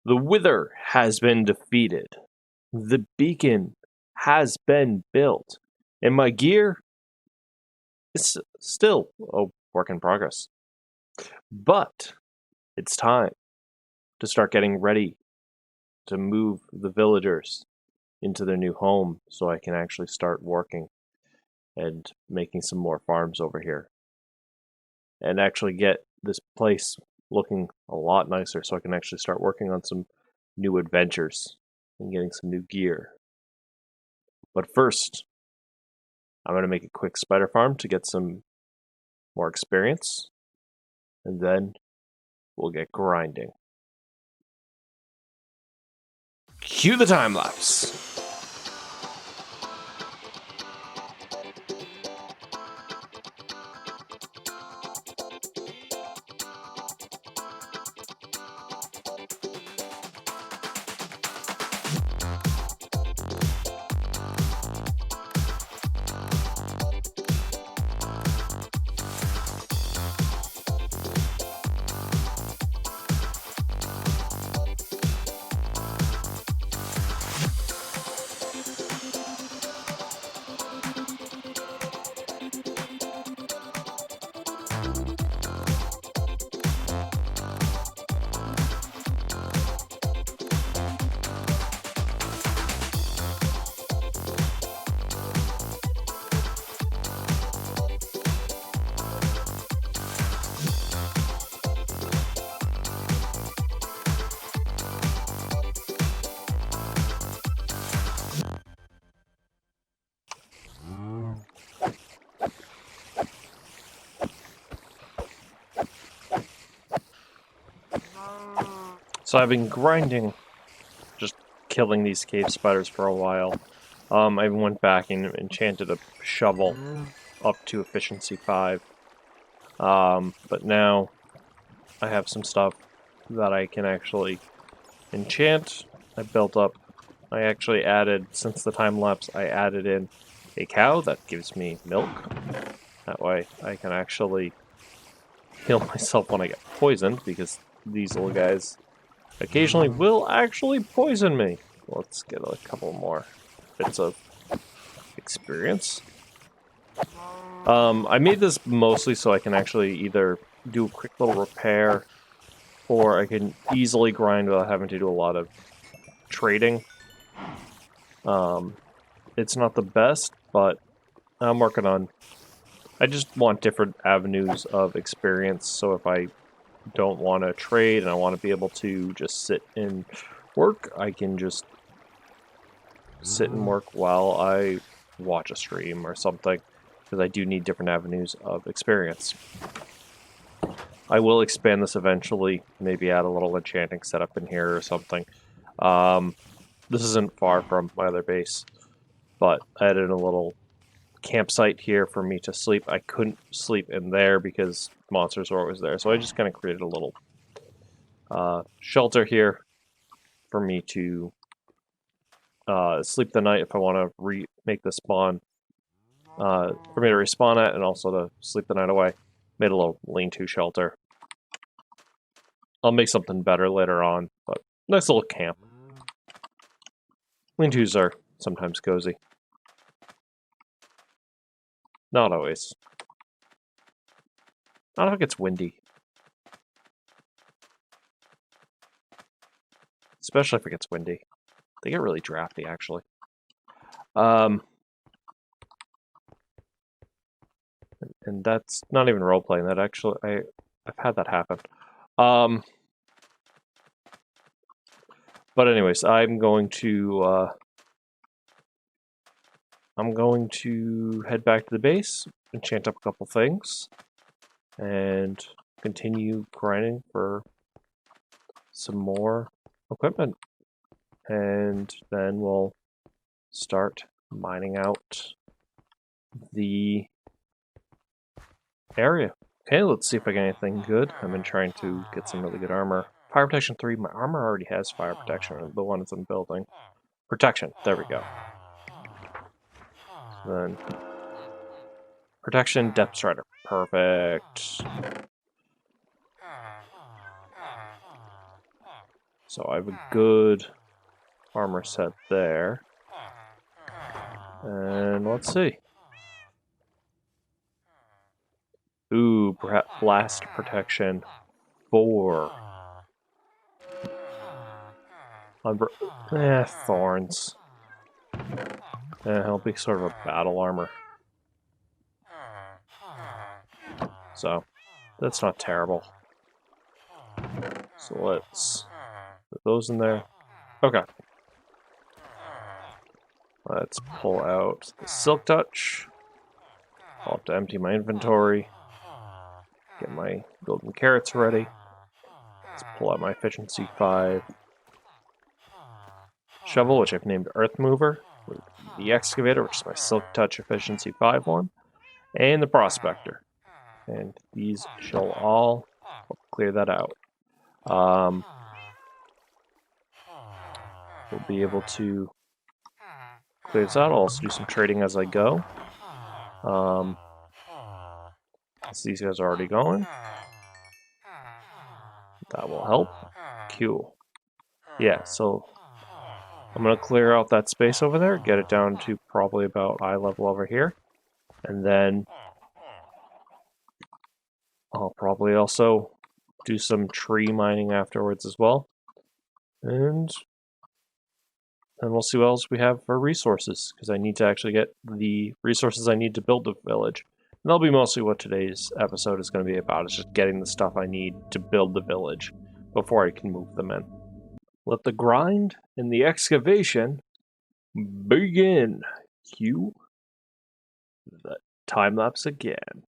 The Wither has been defeated. The beacon has been built. And my gear is still a work in progress. But it's time to start getting ready to move the villagers into their new home so I can actually start working and making some more farms over here. And actually get this place looking a lot nicer so I can actually start working on some new adventures and getting some new gear. But first, I'm going to make a quick spider farm to get some more experience, and then we'll get grinding. Cue the time lapse. So I've been grinding, just killing these cave spiders for a while. I even went back and enchanted a shovel up to efficiency 5. But now I have some stuff that I can actually enchant. I actually added, since the time lapse, I added in a cow that gives me milk. That way I can actually heal myself when I get poisoned, because these little guys occasionally will actually poison me. Let's get a couple more bits of experience. I made this mostly so I can actually either do a quick little repair, or I can easily grind without having to do a lot of trading. It's not the best, but I'm working on... I just want different avenues of experience, so if I don't want to trade and I want to be able to just sit and work, I can just sit and work while I watch a stream or something, because I do need different avenues of experience. I will expand this eventually, maybe add a little enchanting setup in here or something. This isn't far from my other base, but I added a little campsite here for me to sleep. I couldn't sleep in there because monsters were always there, so I just kind of created a little shelter here for me to sleep the night if I want to remake the spawn, for me to respawn at, and also to sleep the night away. Made a little lean-to shelter. I'll make something better later on, but nice little camp. Lean-tos are sometimes cozy. Not always. Not if it gets windy. Especially if it gets windy. They get really drafty, actually. And that's not even role-playing. That actually... I've had that happen. But anyways, I'm going to head back to the base, enchant up a couple things, and continue grinding for some more equipment. And then we'll start mining out the area. Okay, let's see if I get anything good. I've been trying to get some really good armor. Fire protection 3, my armor already has fire protection, the one that's in building. Protection, there we go. Then protection, depth strider, perfect. So I have a good armor set there. And let's see. Ooh, perhaps blast protection 4. Thorns. It'll be sort of a battle armor. So, that's not terrible. So let's put those in there. Okay. Let's pull out the Silk Touch. I'll have to empty my inventory. Get my golden carrots ready. Let's pull out my efficiency 5 shovel, which I've named Earth Mover. The excavator, which is my Silk Touch efficiency 5 one. And the prospector. And these shall all clear that out. We'll be able to clear this out. I'll also do some trading as I go. So these guys are already going. That will help. Cool. Yeah, so I'm going to clear out that space over there, get it down to probably about eye level over here. And then I'll probably also do some tree mining afterwards as well. And then we'll see what else we have for resources, because I need to actually get the resources I need to build the village. And that'll be mostly what today's episode is going to be about, is just getting the stuff I need to build the village before I can move them in. Let the grind and the excavation begin. Cue the time lapse again.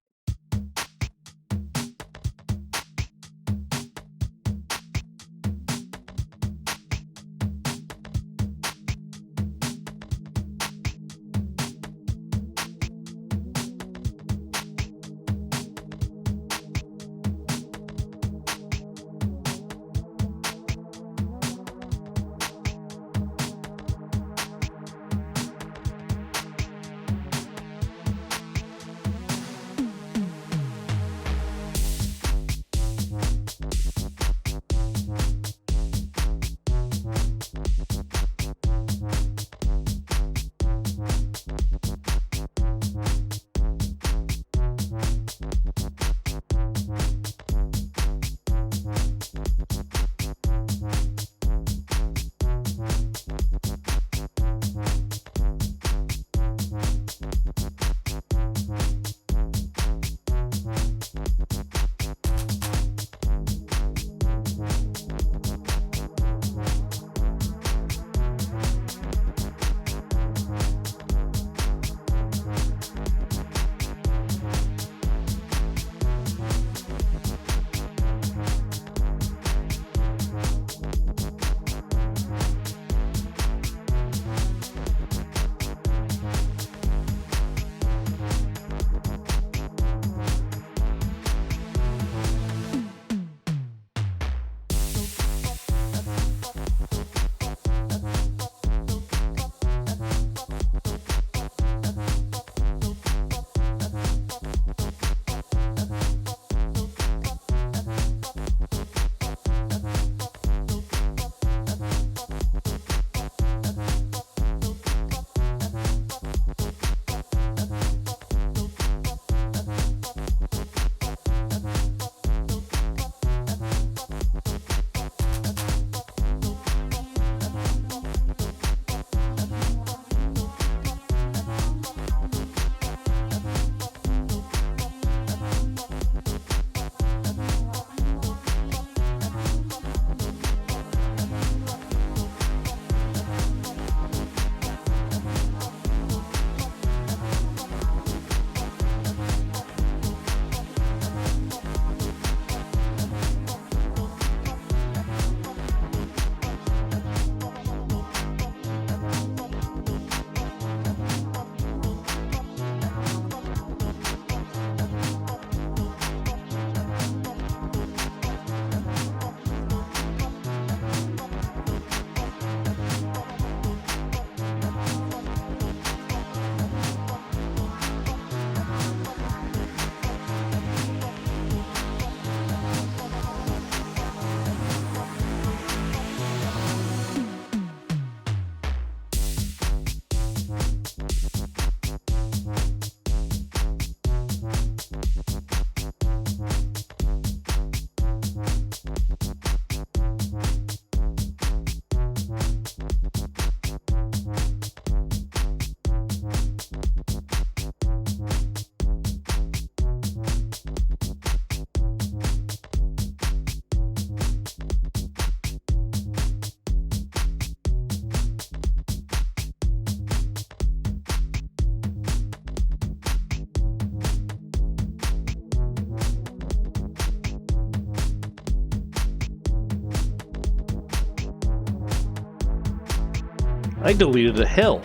I deleted a hill,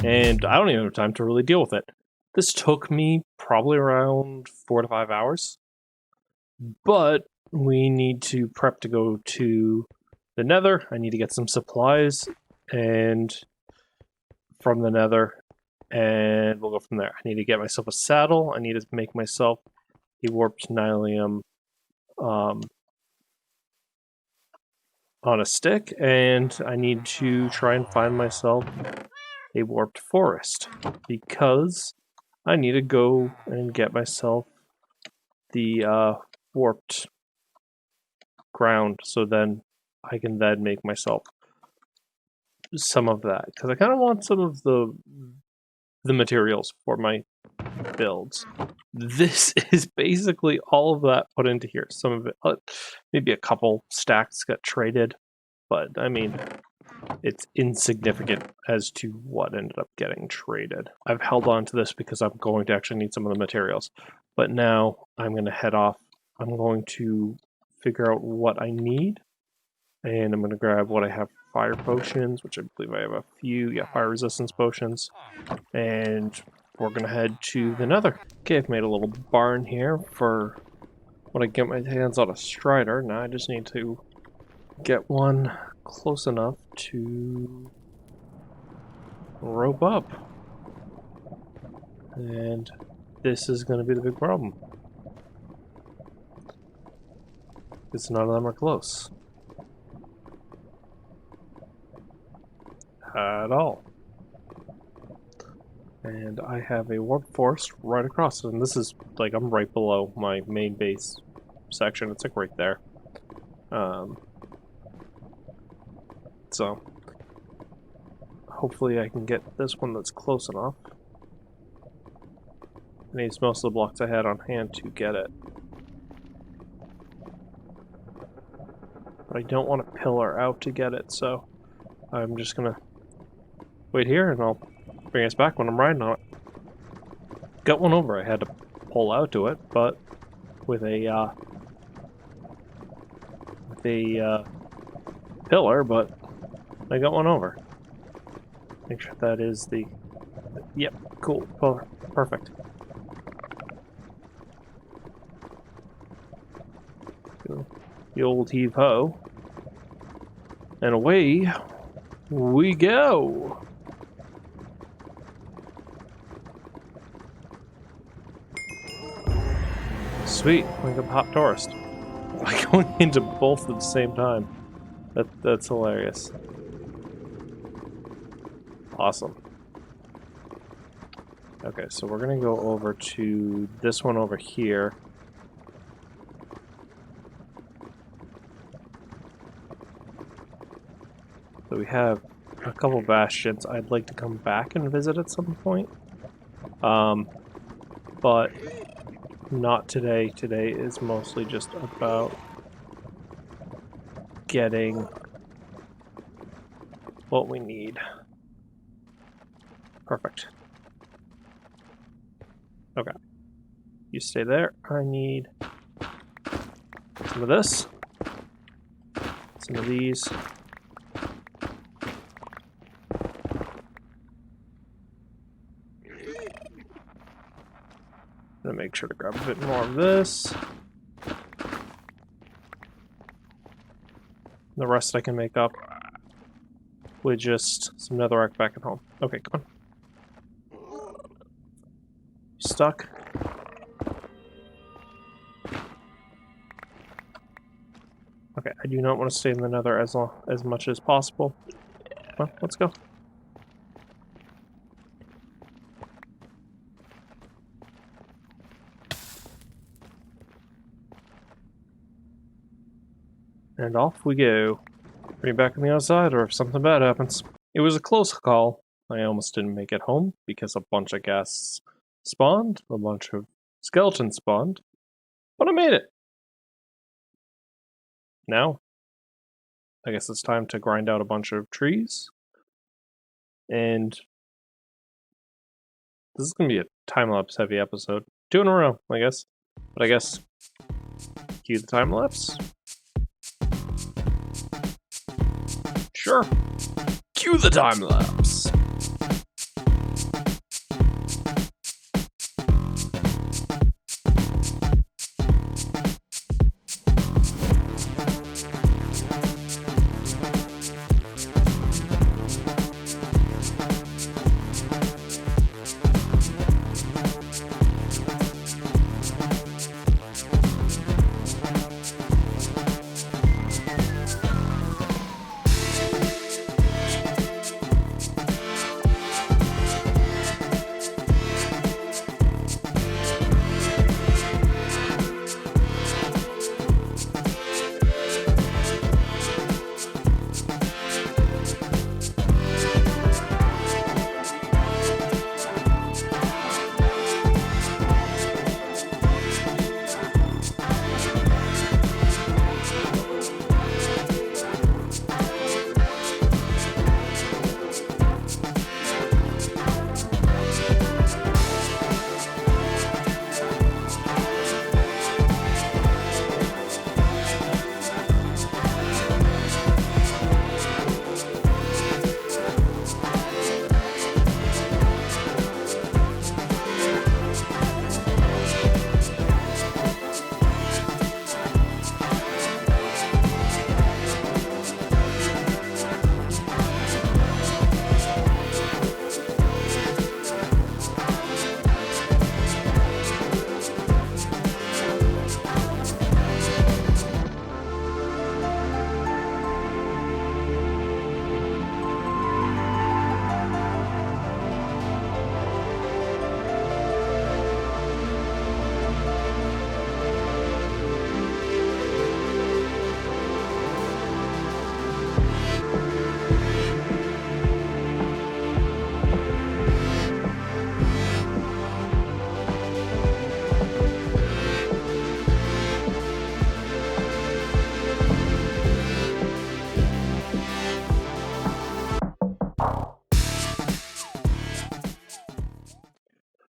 and I don't even have time to really deal with it. This took me probably around 4 to 5 hours, but we need to prep to go to the Nether. I need to get some supplies and from the Nether, and we'll go from there. I need to get myself a saddle. I need to make myself a warped nylium on a stick, and I need to try and find myself a warped forest because I need to go and get myself the warped ground, so then I can then make myself some of that, because I kind of want some of the materials for my builds. This is basically all of that put into here. Some of it, maybe a couple stacks got traded, but I mean, it's insignificant as to what ended up getting traded. I've held on to this because I'm going to actually need some of the materials, but now I'm going to head off. I'm going to figure out what I need, and I'm going to grab what I have. Fire potions, which I believe I have a few. Yeah, fire resistance potions, and we're going to head to the Nether. Okay, I've made a little barn here for when I get my hands on a strider. Now I just need to get one close enough to rope up. And this is going to be the big problem, because none of them are close. At all. And I have a warp forest right across it, and this is like, I'm right below my main base section. It's like right there. So hopefully I can get this one that's close enough. I need most of the blocks I had on hand to get it. But I don't want to pillar out to get it, so I'm just gonna wait here and I'll bring us back when I'm riding on it. Got one over. I had to pull out to it, but with a pillar, but I got one over. Make sure that is the... Yep, cool. Perfect. The old heave-ho. And away we go! Sweet, like a hot tourist. Like going into both at the same time. That's hilarious. Awesome. Okay, so we're gonna go over to this one over here. So we have a couple bastions I'd like to come back and visit at some point. But not today. Today is mostly just about getting what we need. Perfect. Okay. You stay there. I need some of this. Some of these. I'm gonna make sure to grab a bit more of this. The rest I can make up with just some netherrack back at home. Okay, come on. Stuck. Okay, I do not want to stay in the nether as much as possible. Well, let's go. And off we go. Bring back on the outside, or if something bad happens. It was a close call. I almost didn't make it home because a bunch of ghasts spawned, a bunch of skeletons spawned, but I made it. Now, I guess it's time to grind out a bunch of trees. And this is going to be a time-lapse heavy episode. 2 in a row, I guess. But I guess, cue the time-lapse. Sure. Cue the time lapse.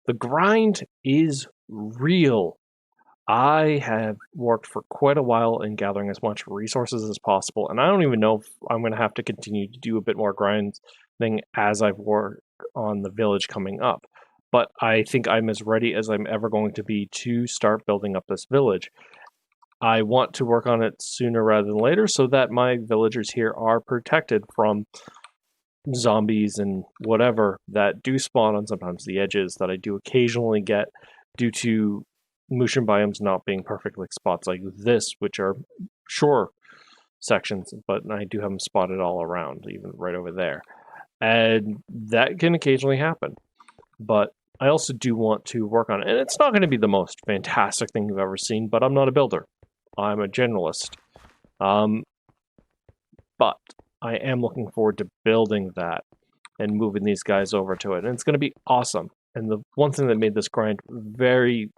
The grind is real. I have worked for quite a while in gathering as much resources as possible, and I don't even know if I'm going to have to continue to do a bit more grinding as I've worked on the village coming up. But I think I'm as ready as I'm ever going to be to start building up this village. I want to work on it sooner rather than later so that my villagers here are protected from zombies and whatever that do spawn on sometimes the edges that I do occasionally get due to mooshroom biomes not being perfect like spots like this, which are shore sections, but I do have them spotted all around, even right over there. And that can occasionally happen. But I also do want to work on it. And it's not going to be the most fantastic thing you've ever seen, but I'm not a builder. I'm a generalist. But I am looking forward to building that and moving these guys over to it. And it's going to be awesome. And the one thing that made this grind very,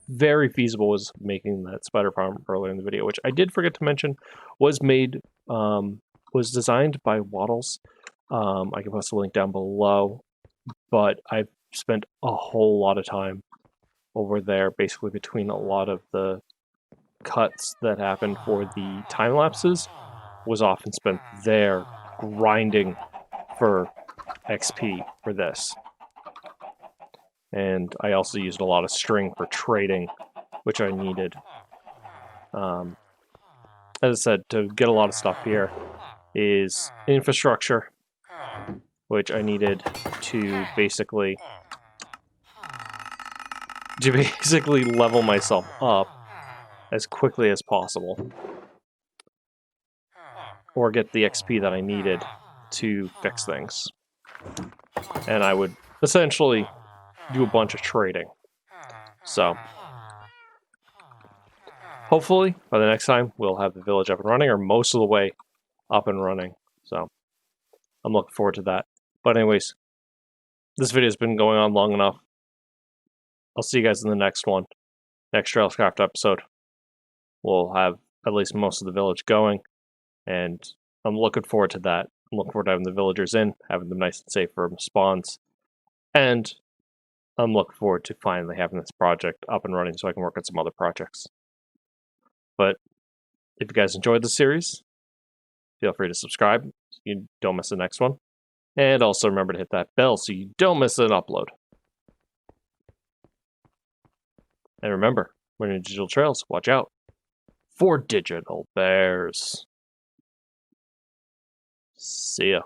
very feasible was making that spider farm earlier in the video, which I did forget to mention was designed by Waddles. I can post a link down below, but I've spent a whole lot of time over there, basically between a lot of the cuts that happened for the time lapses, was often spent there grinding for XP for this. And I also used a lot of string for trading, which I needed. As I said, to get a lot of stuff here is infrastructure, which I needed to basically level myself up as quickly as possible, or get the XP that I needed to fix things. And I would essentially do a bunch of trading. So hopefully by the next time we'll have the village up and running, or most of the way up and running. So I'm looking forward to that. But anyways, this video's been going on long enough. I'll see you guys in the next one. Next TrailzCraft episode. We'll have at least most of the village going, and I'm looking forward to that. I'm looking forward to having the villagers in, having them nice and safe for spawns, and I'm looking forward to finally having this project up and running so I can work on some other projects. But if you guys enjoyed the series, feel free to subscribe so you don't miss the next one. And also remember to hit that bell so you don't miss an upload. And remember, when in Digital Trailz, watch out for digital bears. See ya.